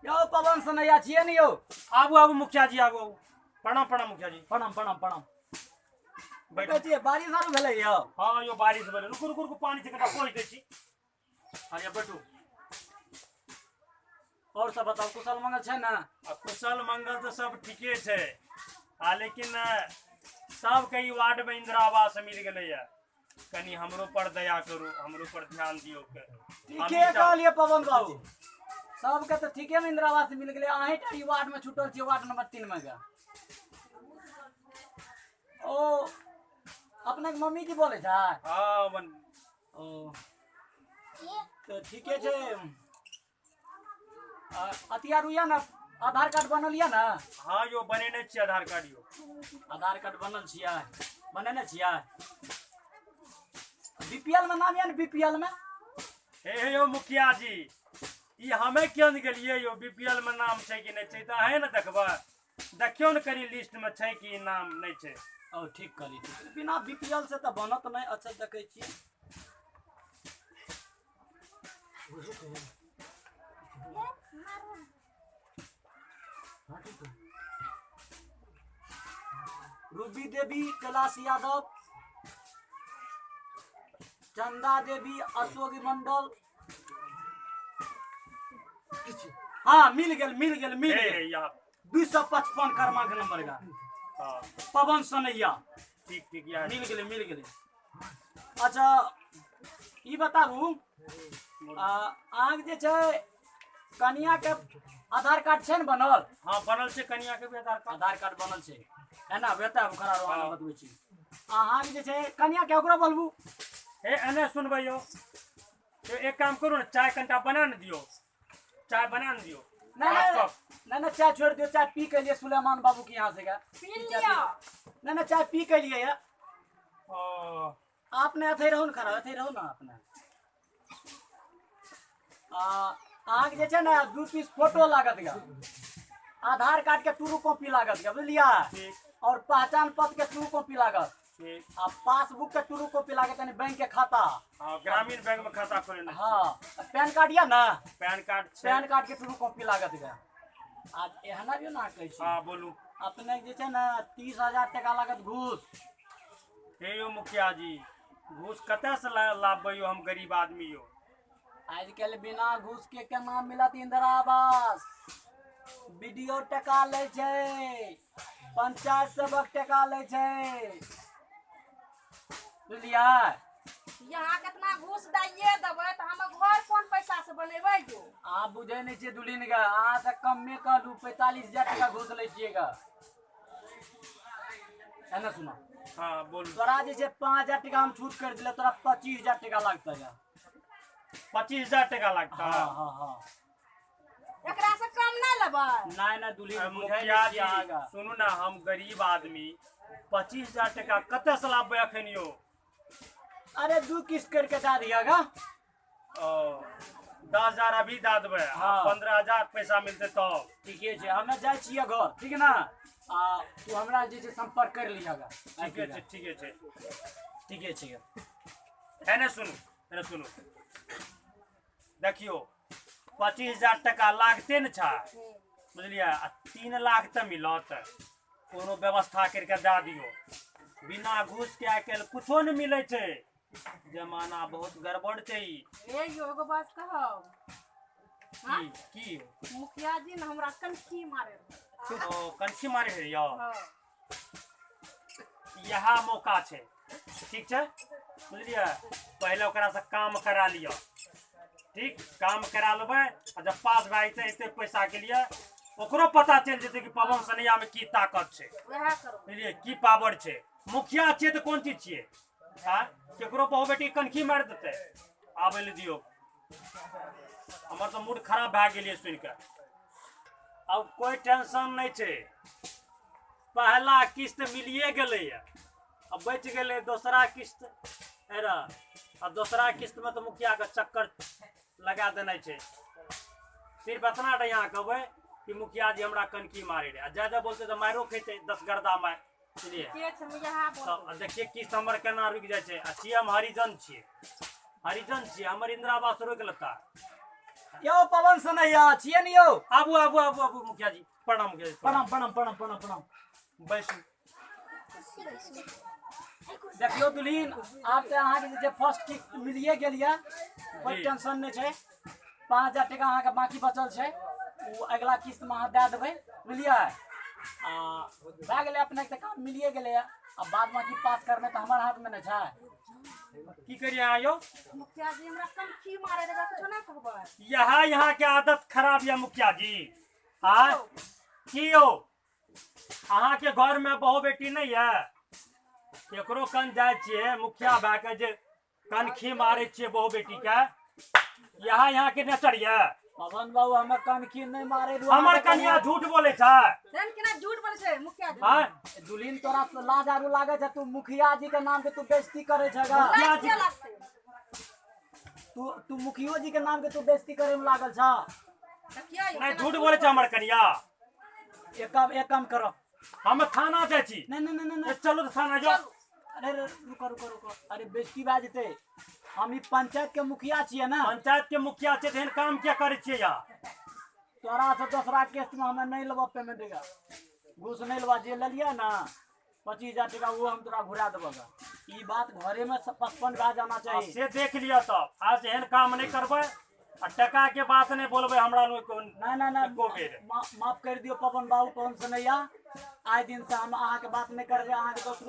यो पवन सनैया छिए नहीं यो आबू आबू मुखिया जी आबू प्रणाम प्रणाम मुखिया जी प्रणाम प्रणाम प्रणाम बैठो बैठिए बारिश आरो भेलै यो हाँ यो बारिश भेलै रुकू रुकू रुकू पानी से कटा पोछ दै छी हाँ या बैठू और सब बताओ कुशल मंगल छै ना कुशल मंगल तो सब ठीके छै लेकिन सबके ई वार्ड में इंदिरा आवास मिल गेलै है कनी हमरो पर दया करू हमरो पर ध्यान दियो ठीके कहलिए पवन बाबू सबके तो ठीके में इंदिरा आवास मिल गेलै अहीं टा ई वार्ड में छूटल छियै वार्ड नंबर 3 में गा ओ अपने के मम्मी की बोले छै हाँ बन ओ तो ठीके छै अतिया रुइया ना आधार कार्ड बनल या ना हाँ यो बनेने छी आधार कार्ड यो आधार कार्ड बनल छियै बनेने छियै बीपीएल में नाम या ना बीपीएल में हे यो मुखिया जी ई हमें क्यों नहीं गेलिए यो बीपीएल में नाम छै कि नहीं छै तो अहें ना देखबा देखियो न करी लिस्ट में छै कि नाम नहीं छै ओ ठीक कहली ठीक बिना बीपीएल से तो बनत नहीं अच्छा देखे छियै रूबी देवी कैलाश यादव चंदा देवी अशोक मंडल हाँ मिल गेल यहाँ 255 क्रमांक नंबर का हाँ पवन सनैया ठीक ठीक यार मिल गेले अच्छा ई बताबू आग जे छै कनिया के आधार कार्ड छै न बनल हाँ बनल छै कनिया के भी आधार कार्ड बनल छै है ना बेटा खड़ा रहो हम बतबै छी अहाँ जे छै कनिया के ओकरा बोलबू हे एने सुनबै यो एक काम करू ना चाय कनिटा बना न दियो चाय बना न दियो नहीं चाय छोड़ दियो चाय पी के लिए सुलेमान बाबू के यहाँ से का नहीं चाय पी के लिए है आपने अथे रहो न खड़ा अथे रहो ना आपने आग जे छै ना 2 पीस फोटो लागत गा आधार कार्ड के ट्रू कॉपी लागत गा बुझलिया और पहचान पत्र के ट्रू कॉपी लागत आ पासबुक के ट्रू कॉपी लागत यानी बैंक के खाता ग्रामीण बैंक में खाता खोलेना हाँ पैन कार्ड या ना पैन कार्ड के ट्रू कॉपी लागत गा आज एहना भी ना कहै छी हाँ बोलू अपने जे छै ना 30,000 टका लागत घूस हे यो मुखिया जी घूस कते से लाभबै यो हम गरीब आदमी यो आजकल बिना घूस के केना मिलत इंदिरा आवास वीडियो टका ले छै पंचायत सेवक टका ले छै बुझलिया यहाँ कितना घूस दैये देबै तो हम घर कोन पैसा से बनेबै जो आप बुझे नहीं छे दुलिन का अहाँ से कम में कहलू 45,000 टका घूस ले छिएगा है ना सुना हाँ बोलू तोरा जे छै 5,000 टका हम छूट कर दिले तोरा 25,000 टका लगता है 25,000 टका लगता हाँ हाँ हाँ एकरा से कम नहीं लेबै नहीं दुलिन मुखिया जी सुनू ना हम गरीब आदमी 25,000 टका कते से लाभबै अखन यो अरे 2 किस्त करके दे दियागा 10,000 अभी दे देबै 15,000 पैसा मिलते तो ठीके छै हमे जाइ छियै घर ठीक ना तू हमरा जे छै संपर्क कर लियागा ठीके छै एने सुनू देखियो 25,000 टका लागते न छै बुझलियै 3 लाख तो मिलत कोनो व्यवस्था करके दे दियो बिना घूस के आइ काल्हि कुछो न मिलै छै जमाना बहुत गड़बड़ छै ए यो एगो बात कहौ की मुखिया जी ने हमरा कनखी मारे कनखी मारे है यो यह मौका छै ठीक छै बुझलियै पहले ओकरा से काम करा लियो ठीक काम करा लेबै जब पास भए जेतै एते पैसा के लिए ओकरो पता चल जेतै कि पवन सनैया में की ताकत छै बुझलियै की पावर छै मुखिया छियै तो कोन चीज छियै केकरो बहु बेटी कनखी मार देते आबै ले दियो हमर तो मूड खराब भए गेलियै सुनि के अब कोई टेंशन नहीं छै पहला किस्त मिलिए गेलै अब बच गेलै दूसरा किस्त आ दूसरा किस्त में तो मुखिया के चक्कर लगा देना छै सिर्फ इतना यहाँ कहबै कि मुखिया जी हमरा कनखी मारे रहे ज्यादा बोलते तो मारो खेते 10 गर्दा मार बुझलिए के छै मुझे बोल तब देखिए किस्त हमर केना रुकि जाइ छै आ छियै हम हरिजन छियै हमर इंदिरा आवास रोकि लेता। यो पवन सनैया छियै ने यौ? आबू आबू आबू आबू मुखिया जी प्रणाम मुखिया जी प्रणाम प्रणाम प्रणाम प्रणाम प्रणाम। बैसू। देखियो दुल्हीन आब तऽ अहाँके जे छै फर्स्ट किस्त मिलिए गेल यऽ, कोई जी। टेंशन नहीं छै। 5000 टका अहाँके बाकी बचल छै, वो अगला किस्त में अहाँ दे देबै, बुझलिए? आ भए गेलै अपने के काम मिलिए गेलै यऽ। अब बाद बाकी पास करना तो हमारे हाथ में नहीं छै। की करिए अहाँ यौ? मुखिया जी हमरा कनखी मारे देगा कुछ नहीं कहबै। यहाँ के आदत खराब या मुखिया जी। हाँ की यौ अहाँ के घर में बहू बेटी नहीं है? केकरो कन जाए छियै मुखिया भए के जे कनखी मारे छियै बहू बेटी के, यहाँ के नेचर ये। पवन बाबू हमें कनखी नहीं मारे। हमर कनिया झूठ बोले छै। देन केना झूठ बोले छै मुखिया जी? हाँ दुल्हीन तोरा से लाज आरू लागे छै? तू मुखिया जी के नाम के तू बेइज्जती करे छगा। लाज के लागतै? तू मुखियो जी के नाम के तू बेइज्जती करे में लागल छ। देखियो नहीं झूठ बोले छै हमर कनिया। एक काम करो, हम थाना जाइ छी। नहीं नहीं नहीं नहीं चलो तो थाना जाओ। अरे रुको रुको रुको, अरे बेइज्जती भए जेतै। हम ई पंचायत के मुखिया छियै ना। पंचायत के मुखिया छै तेहन काम क्या करे छियै यहाँ? तोरा से दूसरा केस में हमें नहीं लेबो पेमेंट का, घूस नहीं लेबा। जे ले लिया ना 25,000 टका वो हम तोरा घुरा देबो। ई बात घरे में 55 भए जाना चाहिए। से देख लिया तब आज एहन काम नहीं करबै आ टका के बात नहीं बोलबै हमरा लोग को। नहीं नहीं एको बेर। नहीं माफ कर दियो पवन बाबू, पवन सनैया। आए दिन से हम अहाँ के बात नहीं करबे। अहाँ के दोस्त